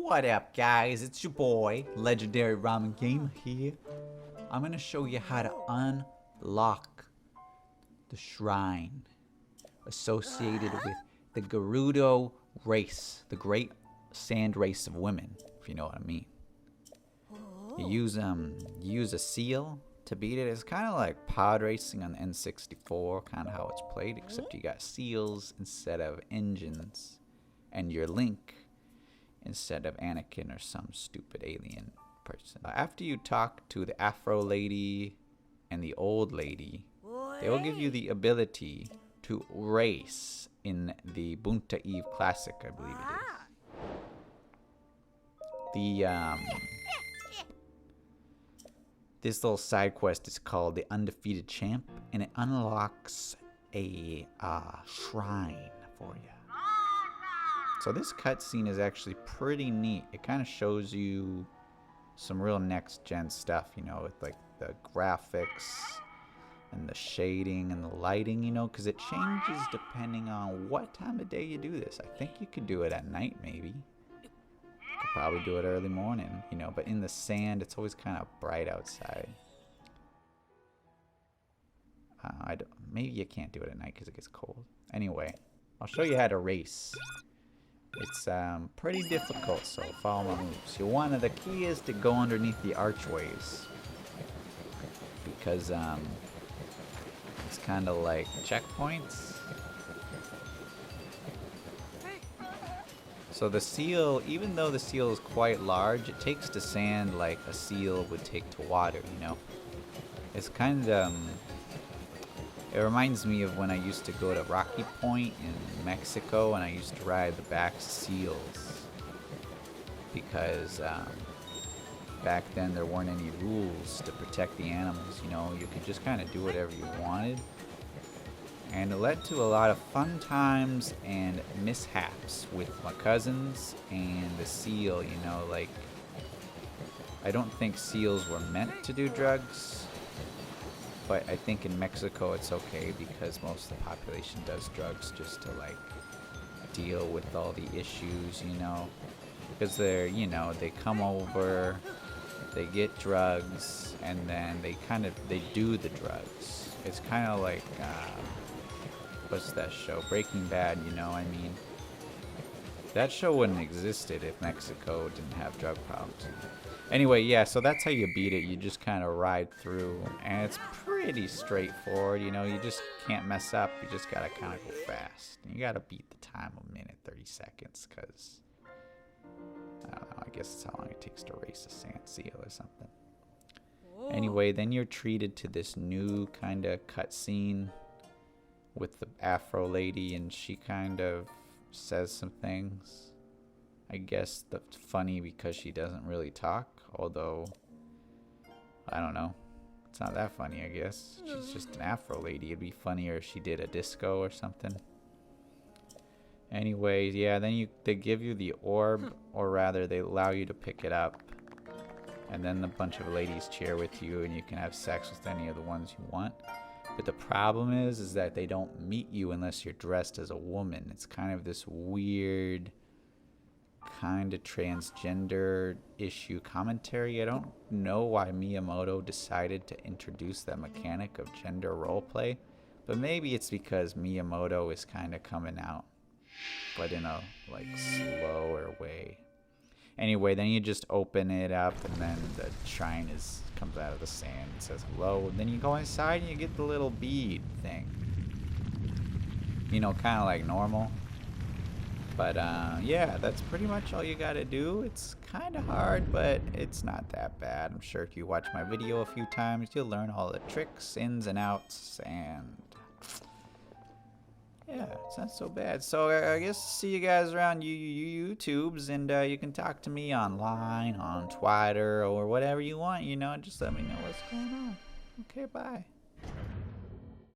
What up, guys? It's your boy, Legendary Ramen Gamer here. I'm gonna show you how to unlock the shrine associated with the Gerudo race, the great sand race of women, if you know what I mean. You use a seal to beat it. It's kind of like pod racing on the N64, kind of how it's played, except you got seals instead of engines, and your Link instead of Anakin or some stupid alien person. After you talk to the Afro lady and the old lady, they will give you the ability to race in the Bunta Eve Classic, I believe it is. This little side quest is called the Undefeated Champ, and it unlocks a shrine for you. So this cutscene is actually pretty neat. It kind of shows you some real next-gen stuff, you know, with like the graphics and the shading and the lighting, you know, because it changes depending on what time of day you do this. I think you could do it at night, maybe. You could probably do it early morning, you know, but in the sand, it's always kind of bright outside. Maybe you can't do it at night because it gets cold. Anyway, I'll show you how to race. It's pretty difficult, so follow my moves. The key is to go underneath the archways, because it's kind of like checkpoints. So the seal, even though the seal is quite large, it takes to sand like a seal would take to water, you know. It's kind of it reminds me of when I used to go to Rocky Point in Mexico, and I used to ride the back seals, because back then there weren't any rules to protect the animals, you know. You could just kind of do whatever you wanted, and it led to a lot of fun times and mishaps with my cousins and the seal, you know. Like, I don't think seals were meant to do drugs, but I think in Mexico it's okay because most of the population does drugs just to like deal with all the issues, you know, because they're, you know, they come over, they get drugs, and then they do the drugs. It's kind of like what's that show, Breaking Bad, you know. I mean, that show wouldn't existed if Mexico didn't have drug problems. Anyway, yeah, so that's how you beat it. You just kind of ride through, and it's pretty straightforward, you know. You just can't mess up. You just gotta kind of go fast. And you gotta beat the time of 1:30 seconds, because I don't know, I guess that's how long it takes to race a sand seal or something. Anyway, then you're treated to this new kind of cutscene with the Afro lady, and she kind of says some things. I guess that's funny because she doesn't really talk, although I don't know. It's not that funny, I guess. She's just an Afro lady. It'd be funnier if she did a disco or something. Anyways, yeah, then they give you the orb, or rather they allow you to pick it up, and then a bunch of ladies cheer with you, and you can have sex with any of the ones you want. But the problem is that they don't meet you unless you're dressed as a woman. It's kind of this weird kind of transgender issue commentary. I don't know why Miyamoto decided to introduce that mechanic of gender roleplay, but maybe it's because Miyamoto is kind of coming out, but in a like slower way. Anyway, then you just open it up, and then the shrine comes out of the sand and says hello, and then you go inside and you get the little bead thing, you know, kind of like normal. But yeah, that's pretty much all you gotta do. It's kind of hard, but it's not that bad. I'm sure if you watch my video a few times, you'll learn all the tricks, ins and outs, and yeah, it's not so bad. So I guess see you guys around YouTubes, and you can talk to me online, on Twitter, or whatever you want, you know. Just let me know what's going on. Okay, bye.